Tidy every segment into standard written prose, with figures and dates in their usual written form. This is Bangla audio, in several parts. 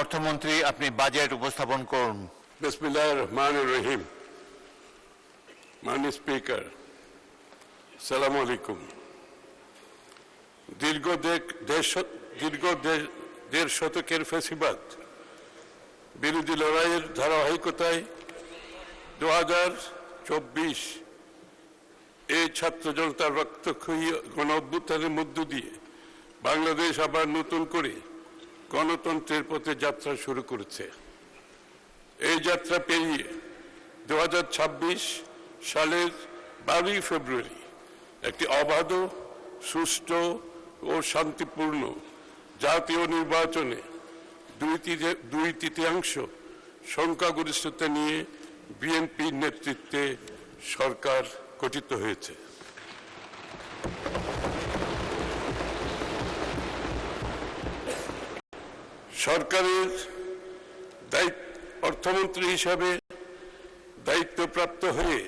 অর্থমন্ত্রী, আপনি বাজেট উপস্থাপন করুন। বিসমিল্লাহির রহমানির রহিম। মাননীয় স্পিকার, আসসালামু আলাইকুম। দীর্ঘ দেড় শতকের ফ্যাসিবাদ বিরোধী লড়াইয়ের ধারাবাহিকতায় 2024 এই ছাত্র জনতার রক্তক্ষয়ী গণ অভ্যুত্থানের মধ্য দিয়ে বাংলাদেশ আবার নতুন করে গণতন্ত্রের পথে যাত্রা শুরু করেছে। এই যাত্রা পেরিয়ে 2026 সালের 12 ফেব্রুয়ারি একটি অবাধ, সুষ্ঠু ও শান্তিপূর্ণ জাতীয় নির্বাচনে দুই তৃতীয়াংশ সংখ্যাগরিষ্ঠতা নিয়ে বিএনপির নেতৃত্বে সরকার গঠিত হয়েছে। সরকারের অর্থমন্ত্রী হিসাবে দায়িত্বপ্রাপ্ত হয়ে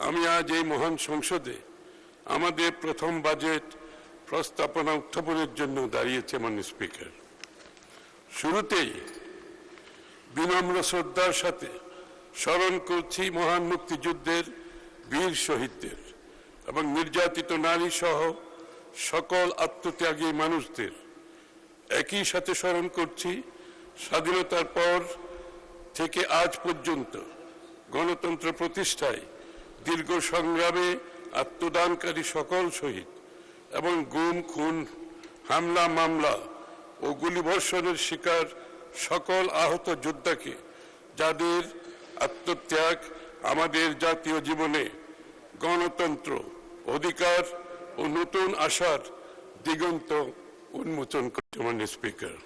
আমি আজ এই মহান সংসদে আমাদের প্রথম বাজেট প্রস্তাবনা উত্থাপনের জন্য দাঁড়িয়েছে। মাননীয় স্পিকার, শুরুতেই বিনম্র শ্রদ্ধার সাথে স্মরণ করছি মহান মুক্তিযুদ্ধের বীর শহীদদের এবং নির্যাতিত নারী সহ সকল আত্মত্যাগী মানুষদের। একই সাথে স্মরণ করছি স্বাধীনতার পর থেকে আজ পর্যন্ত গণতন্ত্র প্রতিষ্ঠায় দীর্ঘ সংগ্রামে আত্মদানকারী সকল শহীদ এবং গুম, খুন, হামলা, মামলা ও গুলিবর্ষণের শিকার সকল আহত যোদ্ধাকে, যাদের আত্মত্যাগ আমাদের জাতীয় জীবনে গণতন্ত্র, অধিকার ও নতুন আশার দিগন্ত উন্মোচন করছে। মাননীয় স্পিকার,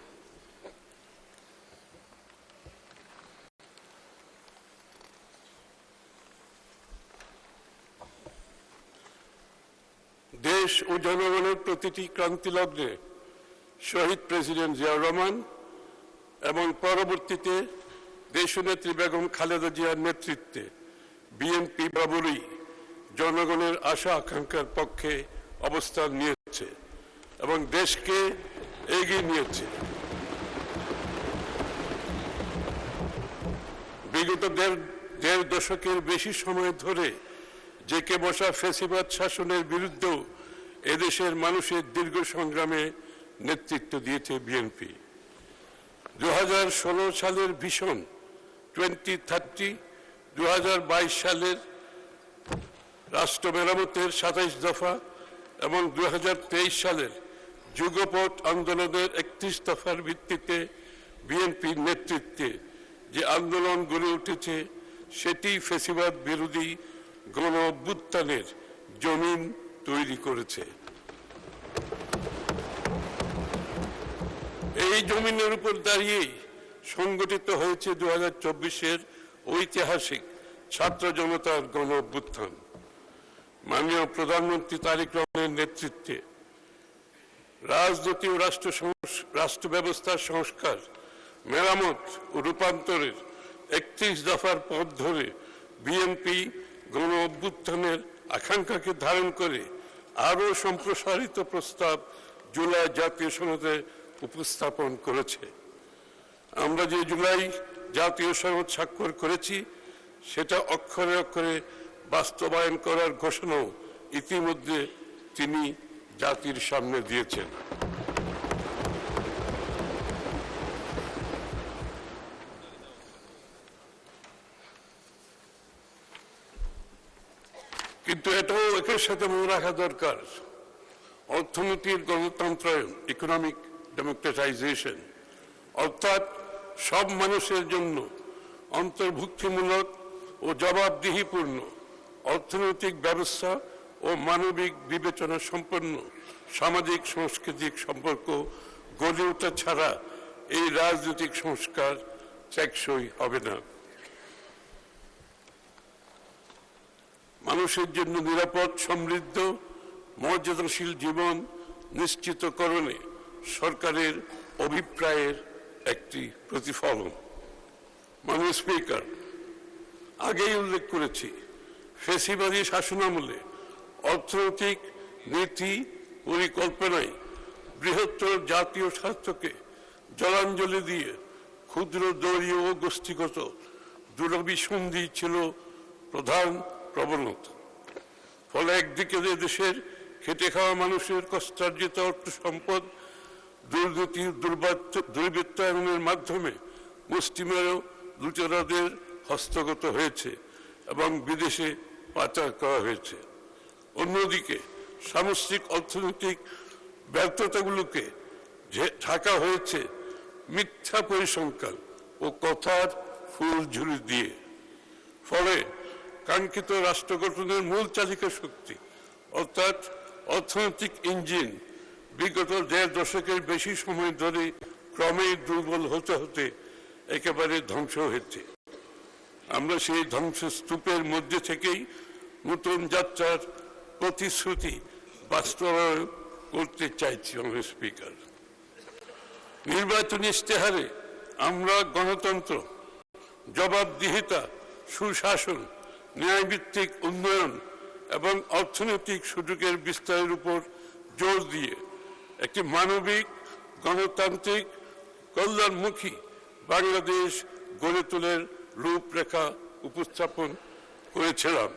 দেশ ও জনগণের প্রতিটি ক্রান্তি লগ্নে শহীদ প্রেসিডেন্ট জিয়াউর রহমান এবং পরবর্তীতে দেশনেত্রী বেগম খালেদা জিয়ার নেতৃত্বে বিএনপি বরাবরই জনগণের আশা আকাঙ্ক্ষার পক্ষে অবস্থান নিয়েছে এবং দেশকে এগিয়ে নিয়েছে। বিগত দেড় দশকের বেশি সময় ধরে জেঁকে বসা ফ্যাসিবাদ শাসনের বিরুদ্ধেও এদেশের মানুষের দীর্ঘ সংগ্রামে নেতৃত্ব দিয়েছে বিএনপি। 2016 সালের ভিশন 2030, 2022 সালের রাষ্ট্র মেরামতের 27 দফা এবং 2023 সালের যুগপৎ আন্দোলনের 31 দফার ভিত্তিতে বিএনপির নেতৃত্বে যে আন্দোলন গড়ে উঠেছে, সেটি ফ্যাসিবাদ বিরোধী গণ অভ্যুত্থানের জমিন তৈরি করেছে। এই জমিনের উপর দাঁড়িয়েই সংগঠিত হয়েছে 2024-এর ঐতিহাসিক ছাত্র জনতার গণ অভ্যুত্থান। মাননীয় প্রধানমন্ত্রী তারেক রহমানের নেতৃত্বে রাজনীতি ও রাষ্ট্র ব্যবস্থার সংস্কার, মেরামত ও রূপান্তরের 31 দফার পথ ধরে বিএনপি গণ অভ্যুত্থানের আকাঙ্ক্ষাকে ধারণ করে আরও সম্প্রসারিত প্রস্তাব জুলাই জাতীয় সনদে উপস্থাপন করেছে। আমরা যে জুলাই জাতীয় সনদ স্বাক্ষর করেছি, সেটা অক্ষরে অক্ষরে বাস্তবায়ন করার ঘোষণাও ইতিমধ্যে তিনি জাতির সামনে দিয়েছেন। কিন্তু এটাও একের সাথে মনে রাখা দরকার, অর্থনীতির গণতন্ত্রায়ন, ইকোনমিক ডেমোক্রেটাইজেশন, অর্থাৎ সব মানুষের জন্য অন্তর্ভুক্তিমূলক ও জবাবদিহিপূর্ণ অর্থনৈতিক ব্যবস্থা ও মানবিক বিবেচনা সম্পন্ন সামাজিক সাংস্কৃতিক সম্পর্ক গড়ে ওঠা ছাড়া এই রাজনৈতিক সংস্কার টেকসই হবে না। মানুষের জন্য নিরাপদ, সমৃদ্ধ, মর্যাদাশীল জীবন নিশ্চিতকরণে সরকারের অভিপ্রায়ের একটি প্রতিফলন। মাননীয় স্পিকার, আগেই উল্লেখ করেছি, ফ্যাসিবাদী শাসনামলে অর্থনৈতিক নীতি পরিকল্পনায় বৃহত্তর জাতীয় স্বার্থকে জলাঞ্জলি দিয়ে ক্ষুদ্র দলীয় ও গোষ্ঠীগত দুরভিসন্ধি ছিল প্রধান প্রবণতা। ফলে একদিকে দেশের খেটে খাওয়া মানুষের কষ্টার্জিত অর্থ সম্পদ দুর্নীতি দুর্বৃত্তায়নের মাধ্যমে মুষ্টিমেয় লুটেরাদের হস্তগত হয়েছে এবং বিদেশে পাচার করা হয়েছে। অন্যদিকে সামষ্টিক অর্থনৈতিক ব্যর্থতাগুলোকে ঢাকা হয়েছে মিথ্যা পরিসংখ্যান ও কথার ফুলঝুরি দিয়ে। ফলে কাঙ্ক্ষিত রাষ্ট্র গঠনের মূল চালিকা শক্তি অর্থাৎ অর্থনৈতিক ইঞ্জিন বিগত ১.৫ দশকের বেশি সময় ধরে ক্রমেই দুর্বল হতে হতে একেবারে ধ্বংস হয়েছে। আমরা সেই ধ্বংসস্তূপের মধ্যে থেকেই নতুন যাত্রার প্রতিশ্রুতি বাস্তবায়ন করতে চাইছি। স্পিকার, নির্বাচনী ইশতেহারে আমরা গণতন্ত্র, জবাবদিহিতা, সুশাসন, ন্যায়ভিত্তিক উন্নয়ন এবং অর্থনৈতিক সুযোগের বিস্তারের উপর জোর দিয়ে একটি মানবিক, গণতান্ত্রিক, কল্যাণমুখী বাংলাদেশ গড়ে তোলার রূপরেখা উপস্থাপন করেছিলাম।